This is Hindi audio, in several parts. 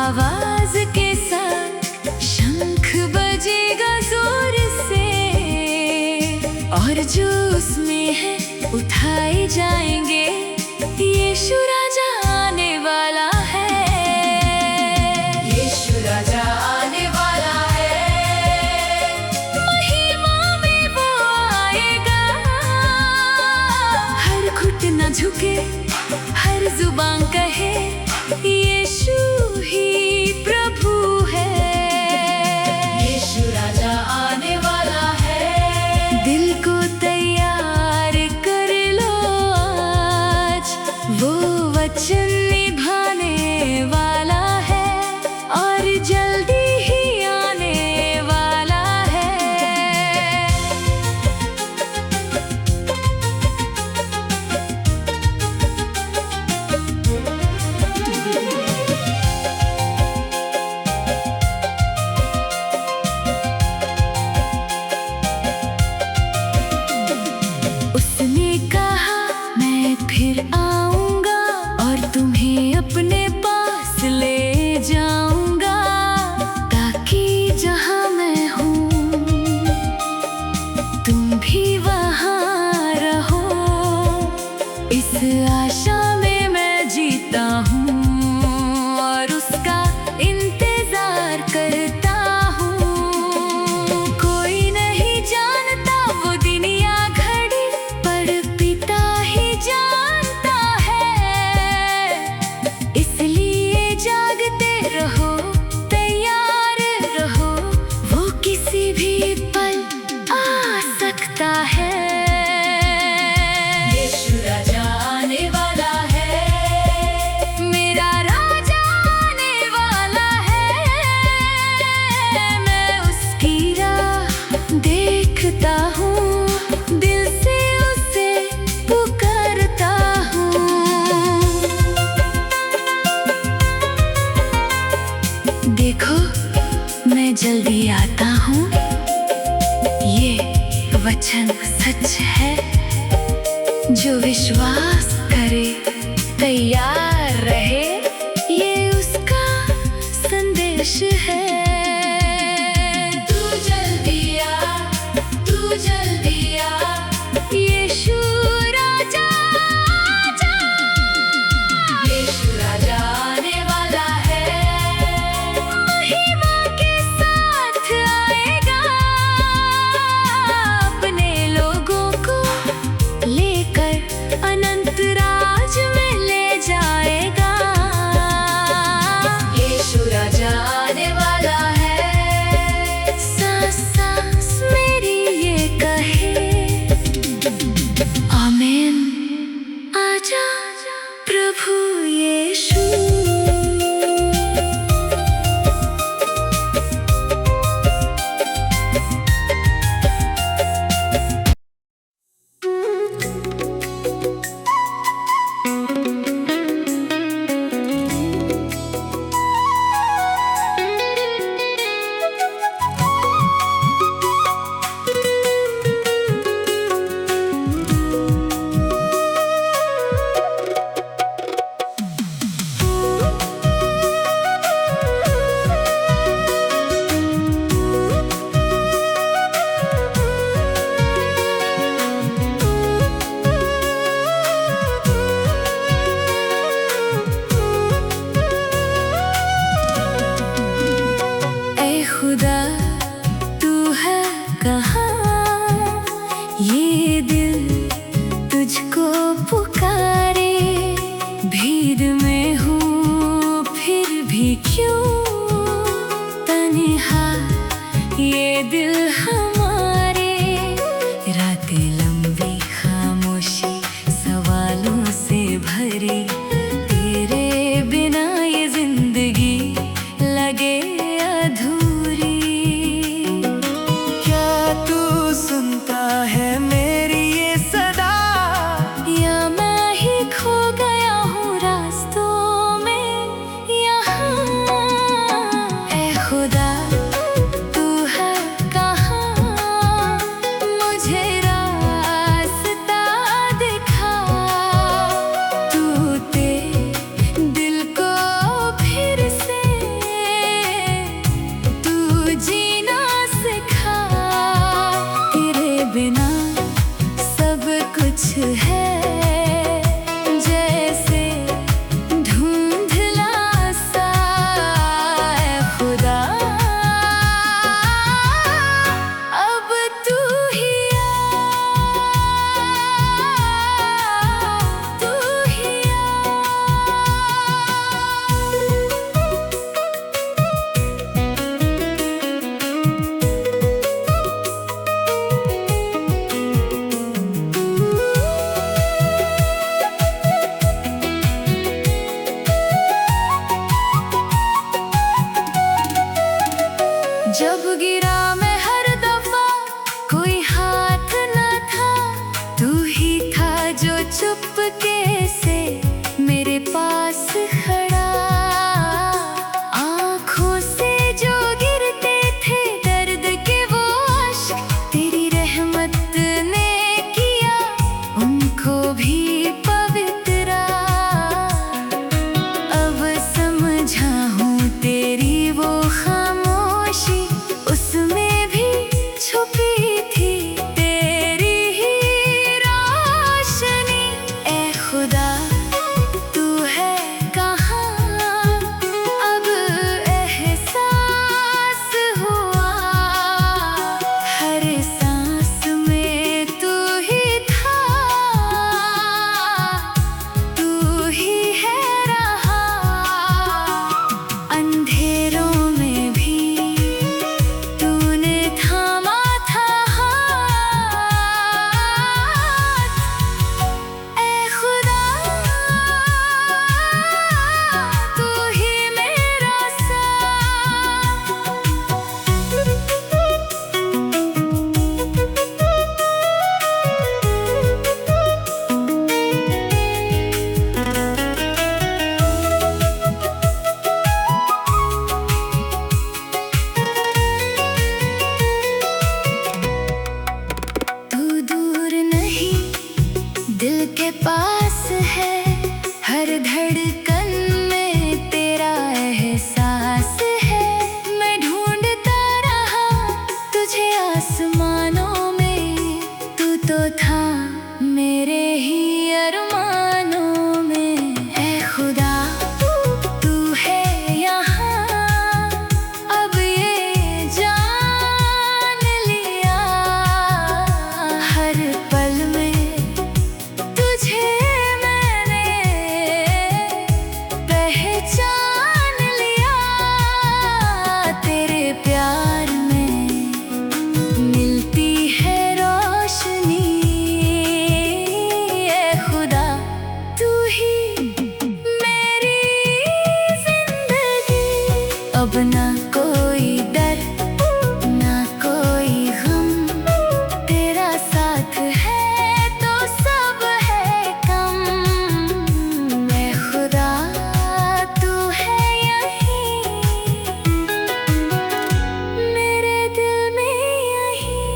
आवाज के साथ शंख बजेगा जोर से, और जो उसमें है उठाए जाएंगे। यीशु राजा आने वाला है, यीशु राजा आने वाला है। महिमा में वो आएगा, हर घुटना झुके, हर जुबान कहे यीशु ही प्रभु है। यीशु राजा आने वाला है, दिल को तैयार कर लो आज, वो वचन निभाने वाला है और जल्दी ही आने वाला है। उसने कहा मैं फिर आऊंगा और तुम्हें अपने पास ले जाऊंगा, ताकि जहां मैं हूँ तुम भी वहां रहो। इस आशा में मैं जीता हूँ और उसका इंतजार करता हूँ। कोई नहीं जानता वो दिन या घड़ी, पर पिता ही जानता है। इसलिए जागते रहो, तैयार रहो, वो किसी भी पल आ सकता है। यीशु राजा आने वाला है, मेरा राजा आने वाला है। मैं उसकी राह देखता हूँ, दिल से उसे पुकारता हूँ। देखो मैं जल्दी आता हूँ, ये वचन सच है। जो विश्वास करे तैयार रहे, ये उसका संदेश है। तू जल्दी आ, तू जल्दी आ, यीशु राजा आजा। यीशु राजा आने वाला है, महिमा के साथ आएगा, अपने लोगों को लेकर अनंत राज में ले जाएगा। यीशु राजा आने वाला है, सांस सांस मेरी ये कहे आमीन। आजा प्रभु यीशु। ऐ खुदा तू है कहाँ, ये दिल तुझको पुकारे। भीड़ में हूँ फिर भी क्यों तन्हा ये दिल हमारे। रातें लंबी खामोशी सवालों से भरी, तेरे बिना ये जिंदगी लगे अधूरी। क्या तू सुनता है मेरी ये सदा, या मैं ही खो गया हूँ रास्तों में यहाँ। जब गिरा मैं हर दफा कोई हाथ न था, तू ही था जो चुपके से मेरे पास खड़ा। आँखों से जो गिरते थे दर्द के वो अश्क, तेरी रहमत ने किया उनको भी पवित्र। अब समझा हूँ तेरी वो खामोशी, उसमें भी छुपी थी तेरी ही रोशनी। ऐ खुदा तू है कहाँ, अब एहसास हुआ हर सांस में तू ही था, तू ही है रहा। अंधेरों में भी तूने थामा था हाथ। ऐ खुदा तू ही मेरा तू दूर नहीं, दिल के पास है, हर धड़कन में तेरा एहसास है। मैं ढूंढता रहा तुझे आसमानों में, तू तो था मेरे ही अरमानों में। ऐ खुदा तू है यहाँ, अब ये जान लिया हर पल में तुझे मैंने पहचान लिया। तेरे प्यार में मिलती है रोशनी। ऐ खुदा तू ही मेरी जिंदगी। अब ना कोई डर ना कोई गम, तेरा साथ है तो सब है कम। मैं खुदा तू है यहीं, मेरे दिल में यहीं।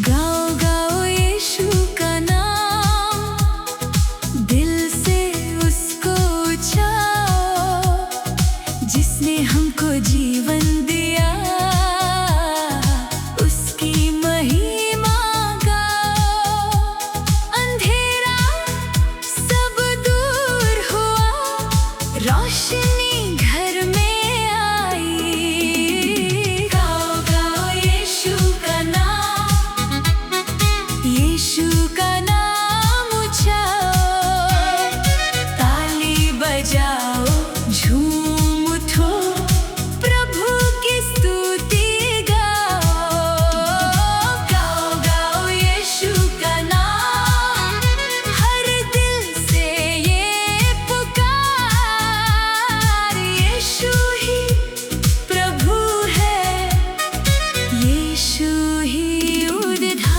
गाओ गाओ यीशु का नाम, दिल से उसको चाओ, जिसने हमको जीवन दिया, उसकी महिमा गाओ। अंधेरा सब दूर हुआ, रोशनी घर में आई। गाओ गाओ यीशु का नाम, यीशु का नाम उठाओ, ताली बजाओ झूम उठो, प्रभु की स्तुति गाओ। गाओ गाओ यीशु का नाम, हर दिल से ये पुकार। यीशु ही प्रभु है, यीशु ही उद्धार।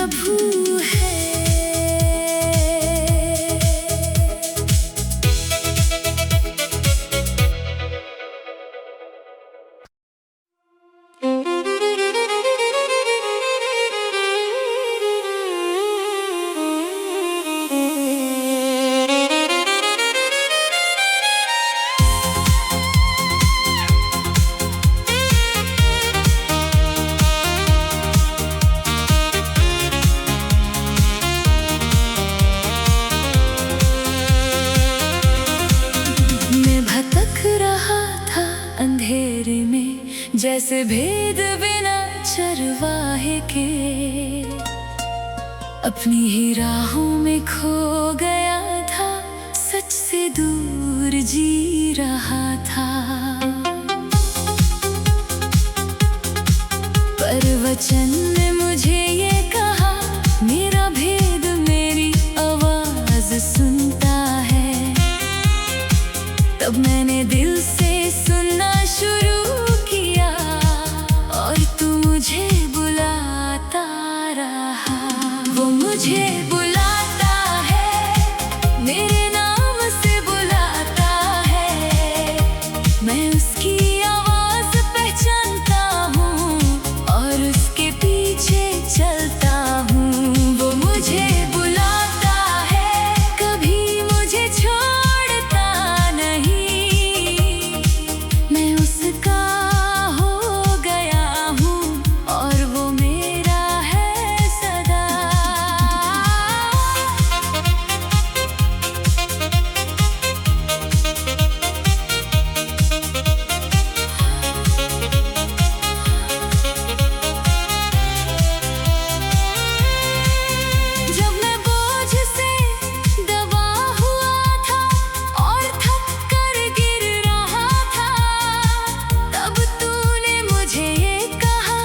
प्रभु है। अंधेरे में जैसे भेद बिना चरवाहे के, अपनी ही राहों में खो गया था, सच से दूर जी रहा था। पर वचन ने मुझे ये कहा, मेरा भेद मेरी आवाज सुनता है। तब मैंने दिल से सुनना शुरू किया और तू मुझे बुलाता रहा। वो मुझे बुलाता है, मेरे नाम से बुलाता है। मैं उसकी आवाज पहचानता हूँ और उसके पीछे चलता हूँ। वो मुझे बुलाता है, कभी मुझे छोड़ता नहीं। मैं उसका हो गया हूँ और वो मेरा है सदा। जब मैं बोझ से दबा हुआ था और थक कर गिर रहा था, तब तूने मुझे ये कहा,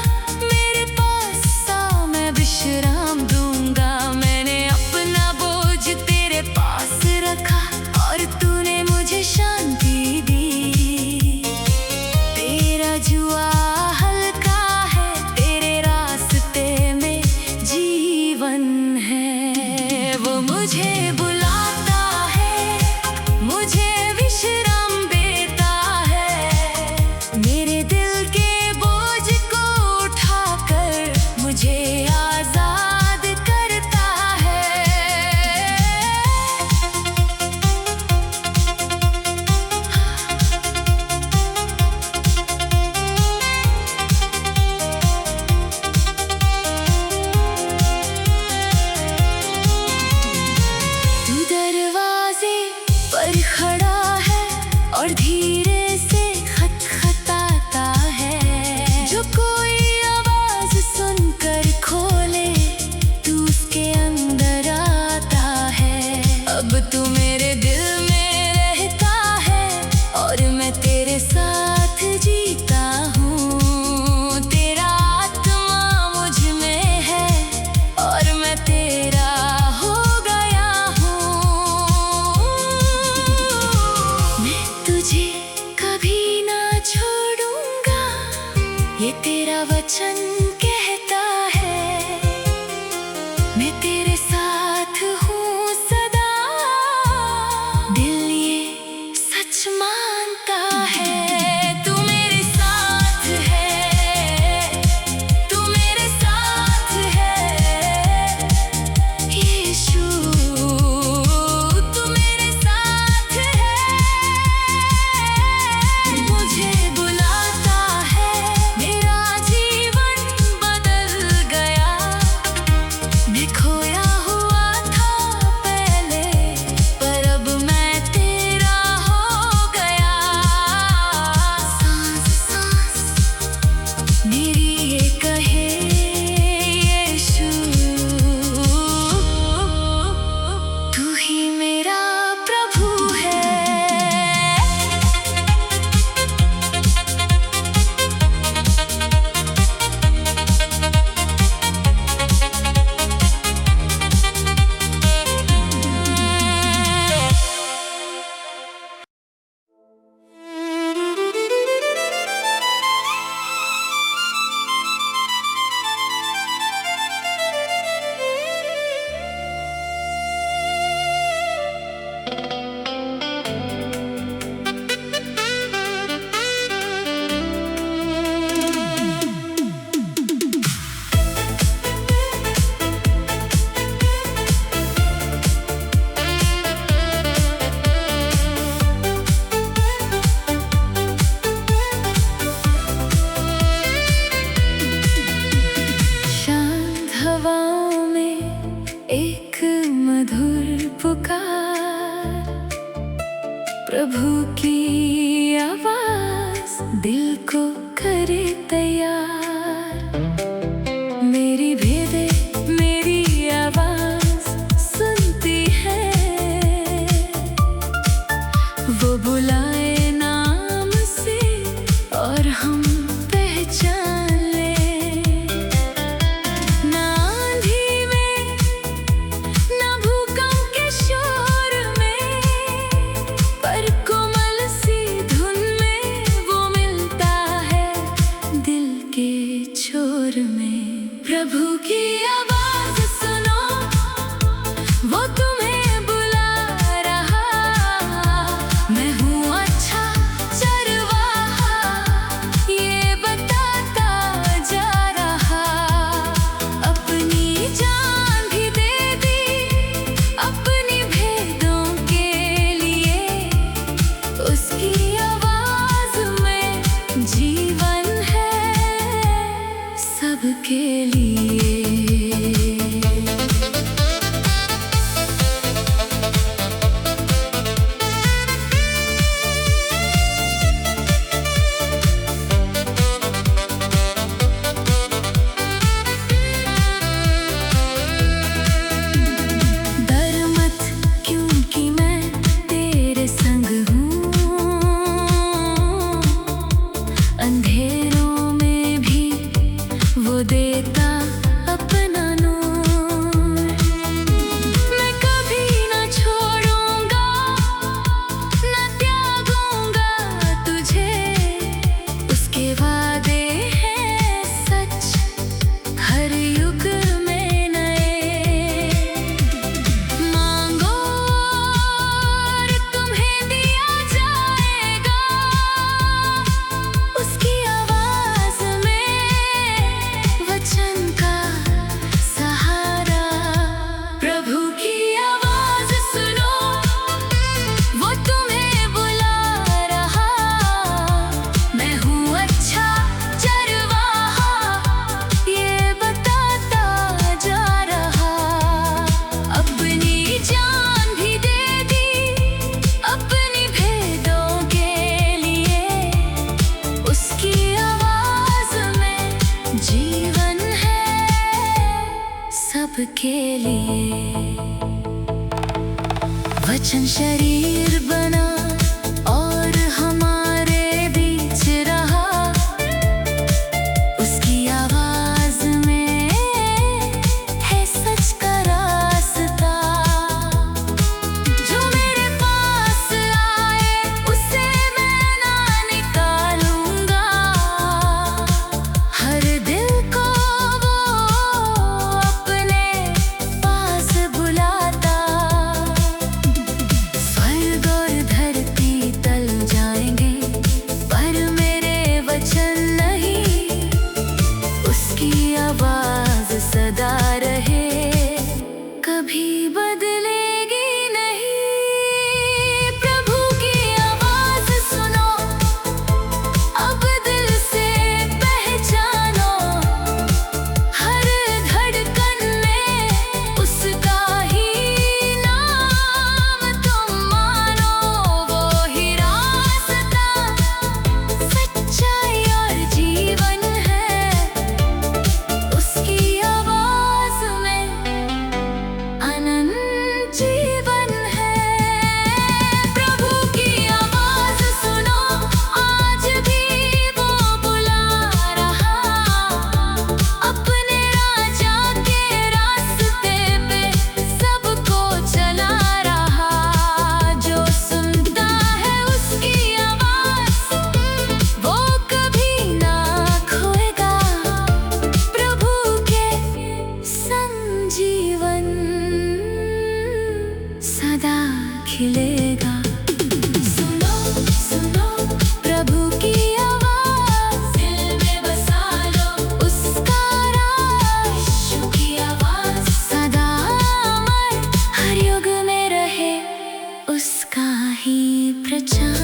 मेरे पास आ, मैं विश्राम दूंगा। मैंने अपना बोझ तेरे पास रखा और तूने मुझे शांति दी। तेरा जुआ हल्का है, तेरे रास्ते में जीवन है। वो मुझे बुलाता है, मुझे विश्राम देता है। मेरे दिल के बोझ को उठाकर मुझे आजाद करता है। तू दरवाजे पर खड़ा है और धीरे से खटखटाता है। जो कोई आवाज सुनकर खोले, तू उसके अंदर आता है। अब तू मेरे दिल में रहता है और मैं तेरे साथ जीता हूँ। तेरा आत्मा मुझ में है और मैं तेरा हो गया हूँ। मैं तुझे कभी ना छोड़ूंगा, ये तेरा वचन कहता है। मैं तेरे साथ हूँ सदा, दिल ये सच मानता है। तू मेरे साथ है, तू मेरे साथ है यीशु, तू मेरे साथ है। मुझे बुलाता है, मेरा जीवन बदल गया। मैं खोया प्रभु की आवाज दिल को करे तैयार। मेरी भेदे मेरी आवाज सुनती है, वो बुलाए नाम से और हम पहचान ले। ना आंधी में ना भूकंप के शोर में, पर कोमल सी धुन में वो मिलता है दिल के छोर में। प्रभु की आवाज सुनो, वो तुम्हें बुला रहा। मैं हूँ अच्छा चरवाहा, ये बताता जा रहा। अपनी जान भी दे दी अपनी भेदों के लिए। उसकी आवाज में जीवन है सबके लिए। डर मत क्योंकि मैं तेरे संग हूँ। अंधेरों में भी वो देता अपना नूर। मैं कभी न छोड़ूंगा न त्यागूंगा तुझे। उसके वादे हैं सच हर युग में नए। मांगो और तुम्हें दिया जाएगा, उसकी आवाज में वचन का सहारा। प्रभु की आवाज सुनो, वो तुम्हें बुला रहा। मैं हूँ अच्छा चरवाहा, ये बताता जा रहा। अपनी जान भी दे दी अपनी भेदों के लिए। उसकी आवाज में जीवन है सबके लिए। वचन शरीर बना और हमारे बीच रहा। उसकी आवाज में है सच का रास्ता। जो मेरे पास आए उसे मैं ना निकालूंगा। हर दिल को वो अपने पास बुलाता। स्वर्ग और धरती टल जाएंगे पर मेरे वचन नहीं। उसकी आवाज सदा रहे, कभी बदलेगी नहीं। प्रभु की आवाज सुनो, अब दिल से पहचानो। हर धड़कन में उसका ही नाम तुम मानो। वो ही रास्ता, सच्चाई और जीवन है। उसकी आवाज में अनंत जीवन है। प्रभु की आवाज सुनो, आज भी वो बुला रहा। अपने राजा के रास्ते पे सबको चला रहा। जो सुनता है उसकी आवाज, वो कभी ना खोएगा। प्रभु के संग जीवन सदा खिलेगा। सुनो सुनो प्रभु की आवाज, दिल में बसा लो उसका राज। यीशु की आवाज सदा अमर, हर युग में रहे उसका ही प्रचार।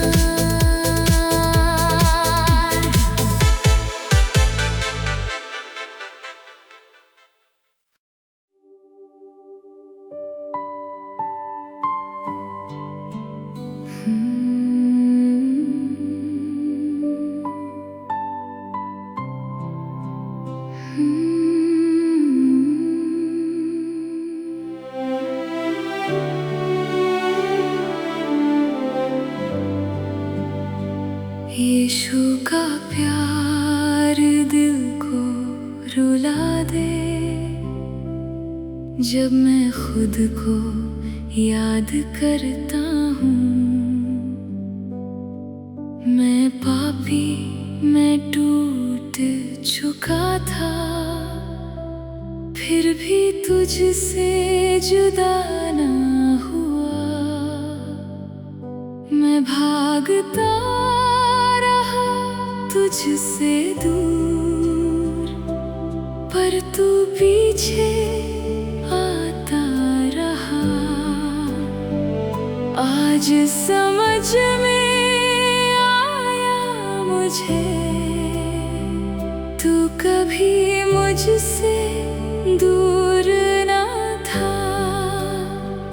जब मैं खुद को याद करता हूँ, मैं पापी, मैं टूट चुका था, फिर भी तुझसे जुदा ना हुआ। मैं भागता रहा तुझसे दूर, पर तू पीछे आता रहा। आज समझ में आया मुझे, तू कभी मुझसे दूर ना था।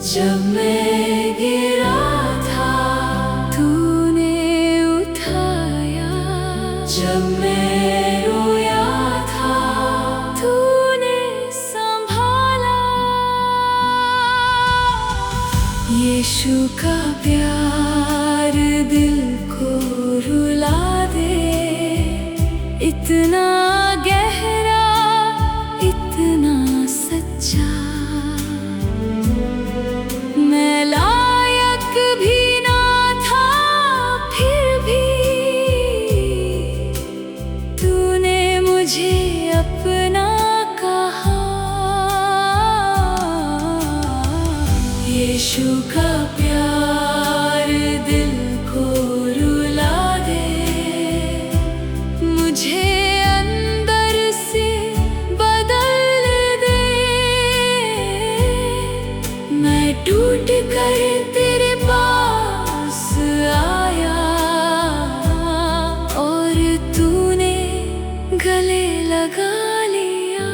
जब मैं गिरा था तूने उठाया, जब मैं रोया था तूने संभाला। यीशु का प्यार दिल को रुला दे, इतना गहरा, इतना सच्चा। मैं लायक भी ना था, फिर भी तूने मुझे अपना कहा। यीशु का प्यार दिल को रुला दे, मुझे अंदर से बदल दे। मैं टूट कर तेरे पास आया, और तूने गले लगा लिया।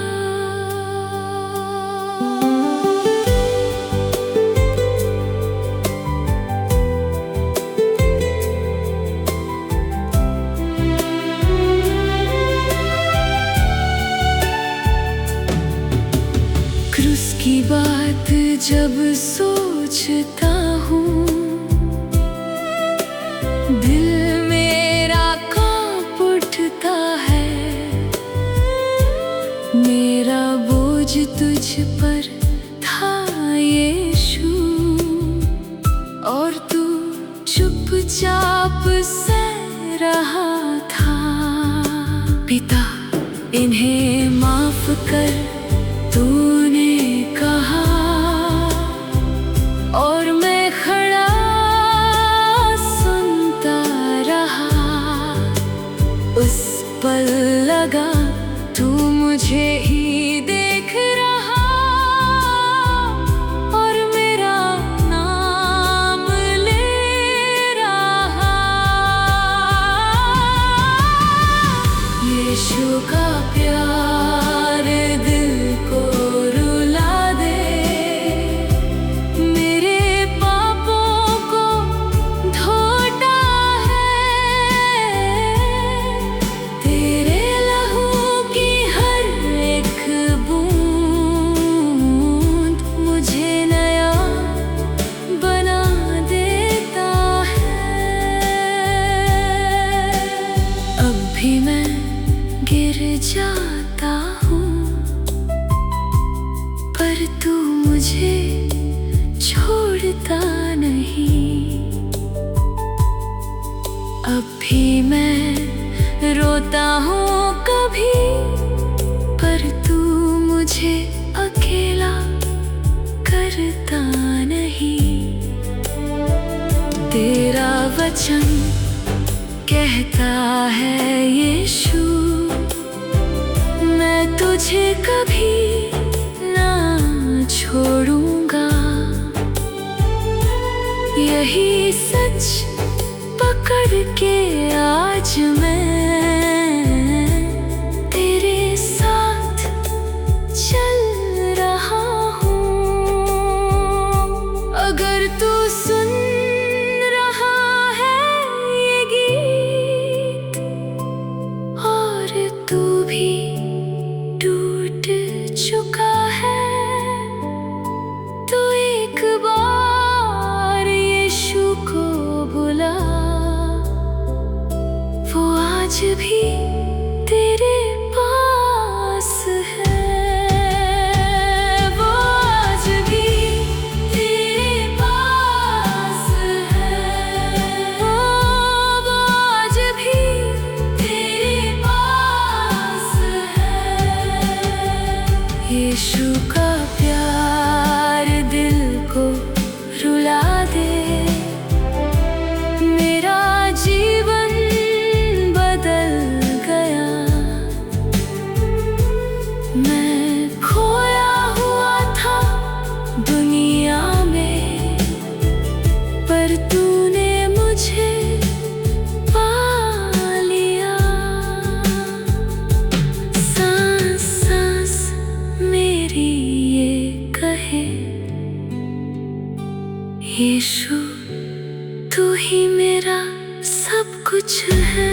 क्रूस की बात जब सोचता हूँ, दिल मेरा कांप उठता है। मेरा बोझ तुझ पर था यीशु, और तू चुपचाप सह रहा था। पिता, इन्हें माफ कर तूने कहा, और मैं खड़ा सुनता रहा। उस पल लगा तू मुझे ही देख रहा, और मेरा नाम ले रहा। यीशु का प्यार दिल को रुला दे, मेरे पापों को धोता है। तेरे लहू की हर एक बूंद मुझे नया बना देता है। अब भी मैं गिर जाता हूँ, पर तू मुझे छोड़ता नहीं। अब भी मैं रोता हूँ कभी, पर तू मुझे अकेला करता नहीं। तेरा वचन कहता है यीशु, मैं तुझे कभी ना छोड़ूंगा। यही सच पकड़ के आज मैं तेरे साथ चल रहा हूँ। अगर तू सुन रहा है ये गीत, और तू भी टूट चुका है, तो एक बार यीशु को बुला। वो आज यीशु तू ही मेरा सब कुछ है।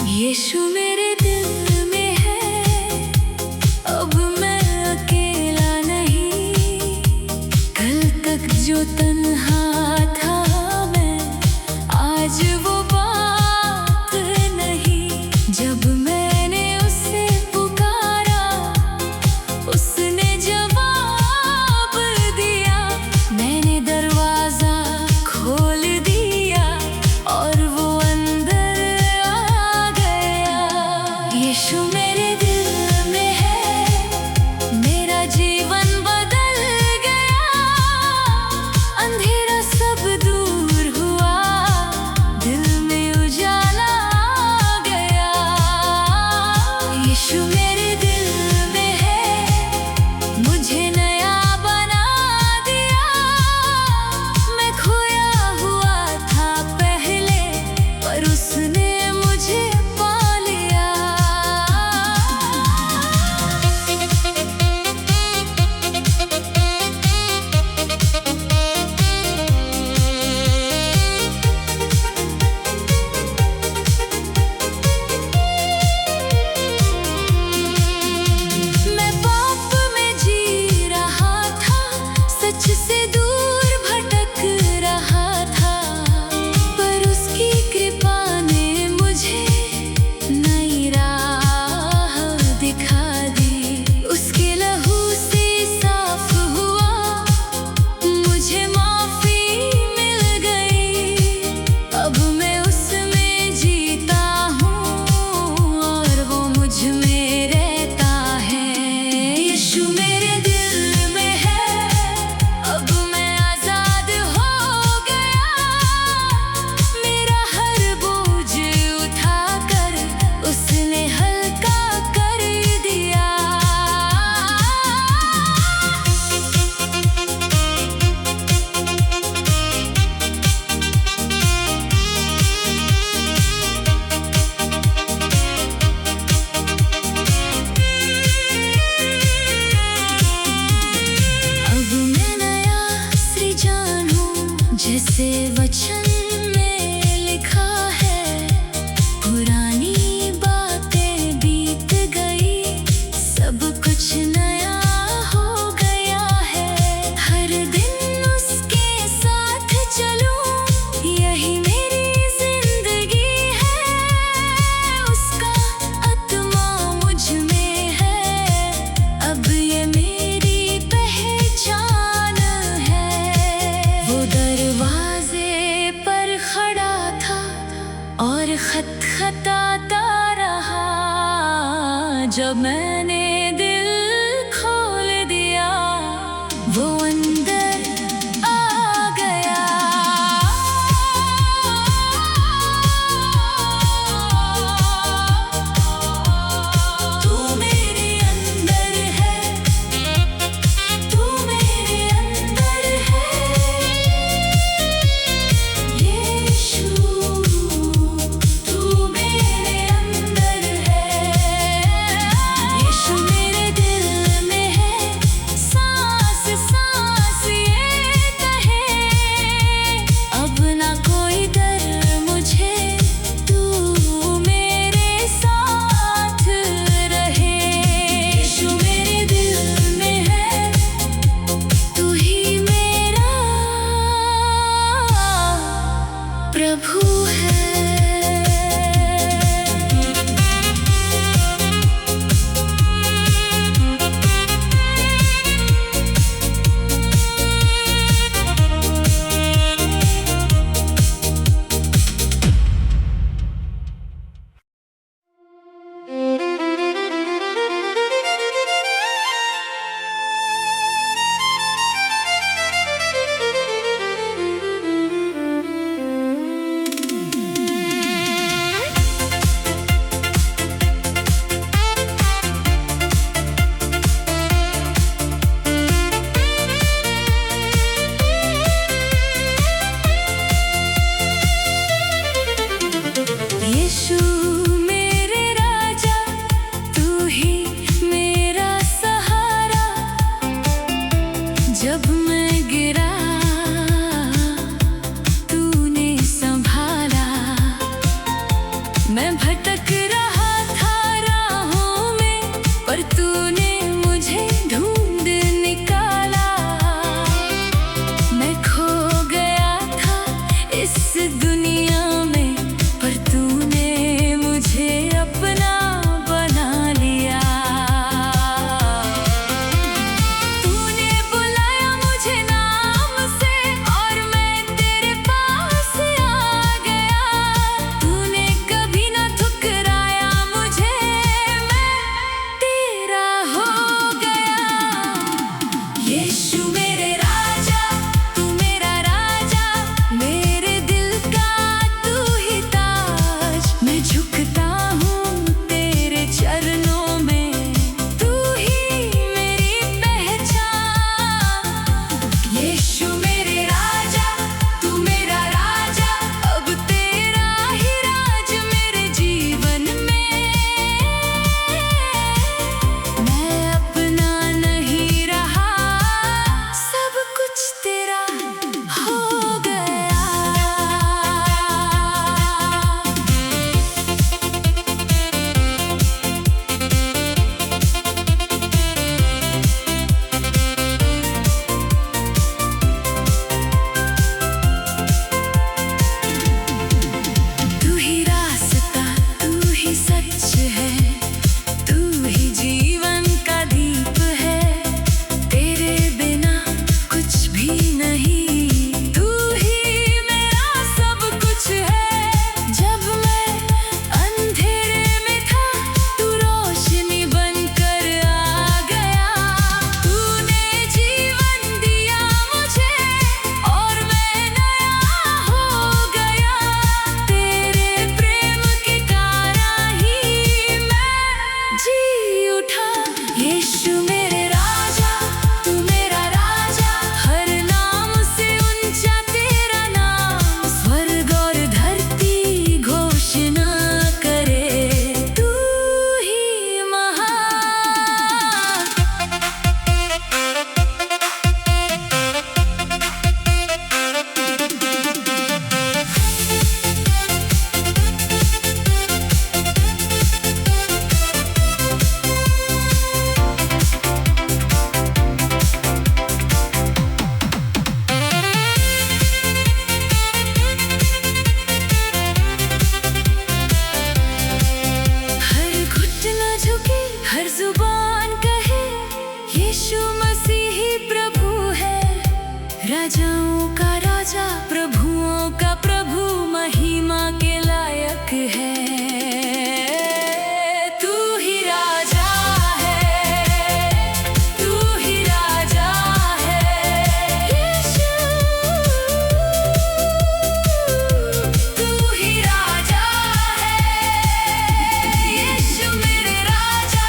यीशु मेरे दिल में है, अब मैं अकेला नहीं। कल तक जो तन्हा था मैं, आज वो बात नहीं। जब मैंने उसे पुकारा, उसने जवाब दिया। मैंने दरवाजा खोल दिया और वो यीशु मेरे दिल में है, मेरा जीवन बदल गया। अंधेरा सब दूर हुआ, दिल में उजाला आ गया। यीशु मेरे दिल में है, मुझे नया बना दिया। मैं खोया हुआ था पहले, पर उसने मुझे पा लिया। मैं पाप में जी रहा था, सच से दूर भटक रहा था, पर उसकी कृपा ने मुझे नई राह दिखा दी। उसके लहू से साफ हुआ, मुझे माफी मिल गई। अब मैं उसमें जीता हूँ और वो मुझ में रहता है। यीशु मेरे दिल में है, अब मैं आजाद हो गया। मेरा हर बोझ उठाकर उसने हल्का कर दिया। अब मैं नया सृजन हूँ, जैसे वचन में लिखा है। पुरानी बातें बीत गई, सब कुछ नया हो गया है। हर दिन उसके साथ चलूं, यही मेरी जिंदगी है। उसका आत्मा मुझ में है, अब ये मेरी पहचान है। वो दरवाजे पर खड़ा था और खटखटाता रहा। जब मैंने दिल खोल दिया, वो अंदर आ गया। तू मेरे अंदर है, तू मेरे अंदर है। यीशु तू मेरे अंदर है। यीशु मेरे दिल में है, सांस सांस जब मैं गिरा तूने संभाला, मैं भटक रहा था राहों में, पर तूने मुझे ढूंढ निकाला। मैं खो गया था इस दुनिया में, पर तूने मुझे अपना बना लिया। तूने बुलाया मुझे नाम से और मैं तेरे पास आ गया। तूने कभी ना ठुकराया मुझे, मैं तेरा हो गया। यीशु मेरे राजा, तू मेरा राजा, मेरे दिल का तू ही ताज। मैं झुकता हूँ तेरे चरणों में, तू ही मेरी पहचान। यीशु मेरे राजा, तू मेरा राजा, अब तेरा ही राज मेरे जीवन में। मैं अपना नहीं रहा, सब कुछ तेरा हो गया। तू ही रास्ता, तू ही सच है, तू ही जीवन का दीप है। तेरे बिना कुछ भी नहीं, तू ही मेरा सब कुछ है। जब मैं अंधेरे में था, तू रोशनी बनकर आ गया। तूने जीवन दिया मुझे और मैं नया हो गया। तेरे प्रेम के कारण ही मैं जी उठा। यीशु मेरे राजा, तू मेरा राजा, हर नाम से ऊंचा तेरा नाम। स्वर्ग और धरती घोषणा करे, तू ही महान। हर घुटना झुके, हर जुबान कहे, यीशु मसीह ही प्रभु है। राजाओं का राजा, प्रभुओं का प्रभु, महिमा के लायक है। तू ही राजा है, तू ही राजा है। यीशु, तू ही राजा है। यीशु मेरे राजा,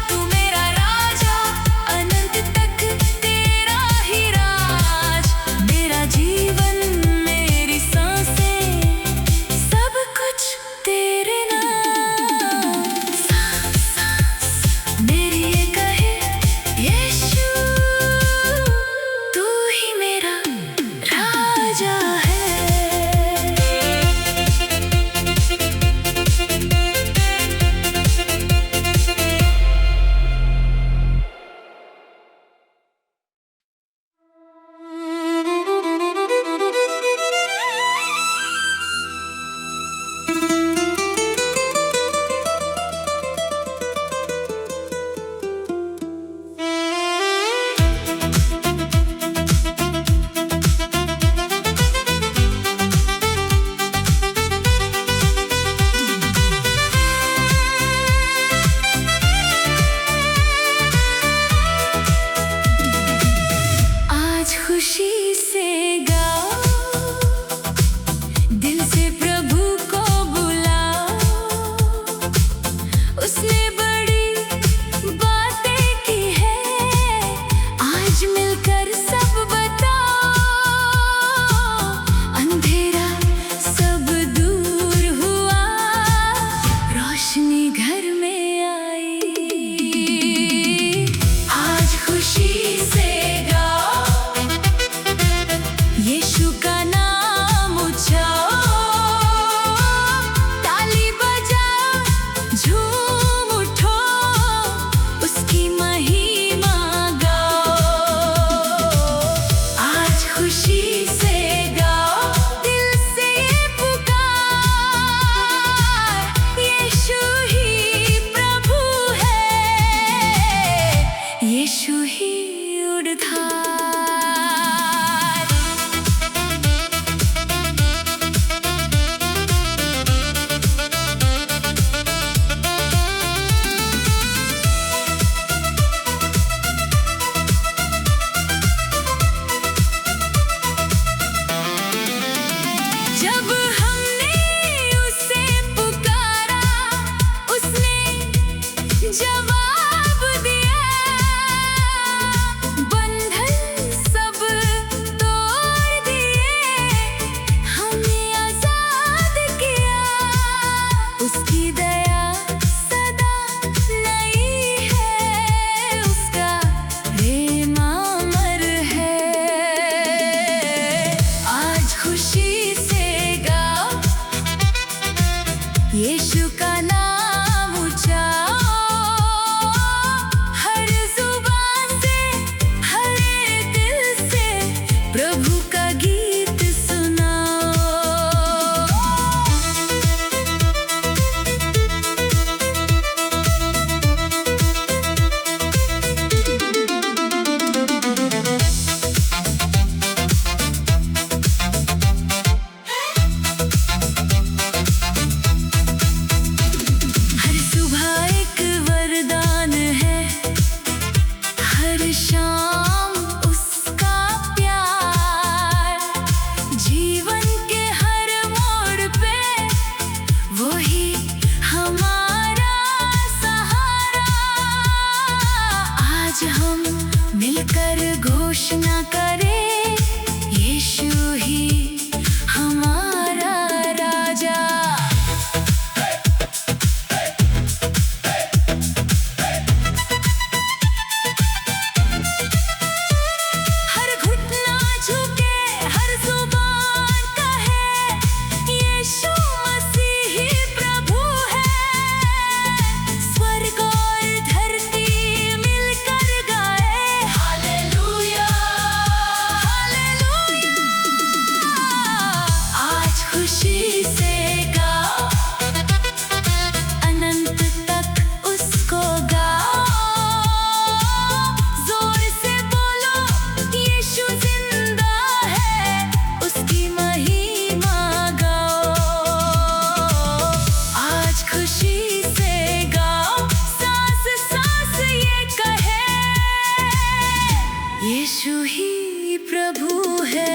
तू मेरा राजा, अनंत तक तेरा ही राज। मेरा प्रभु है।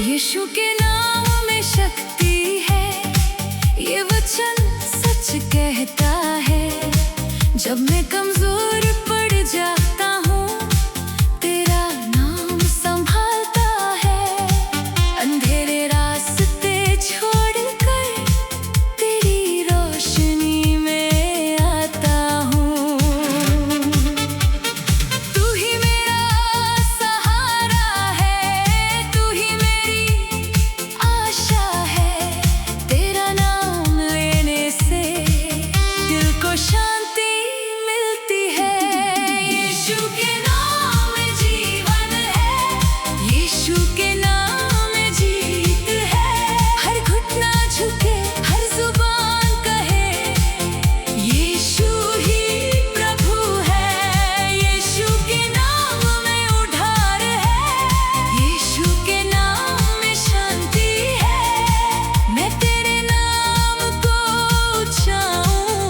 यीशु के नाम में शक्ति है, ये वचन सच कहता है। जब मैं कमजोर पड़ जाता हूँ, तेरा नाम संभालता है। अंधेरे रास्ते छोड़कर तेरी रोशनी में आता हूँ। तू ही मेरा सहारा है, तू ही मेरी आशा है। तेरा नाम लेने से दिल को शांति मिलती है। यीशु के नाम में जीवन है, यीशु के नाम में जीत है। हर घुटना झुके, हर जुबान कहे, यीशु ही प्रभु है। यीशु के नाम में उद्धार है, यीशु के नाम में शांति है। मैं तेरे नाम को ऊंचाऊं,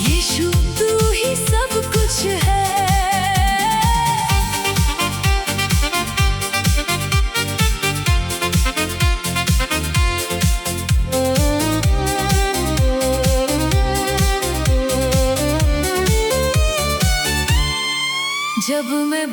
यीशु तू ही सब कुछ है। जब मैं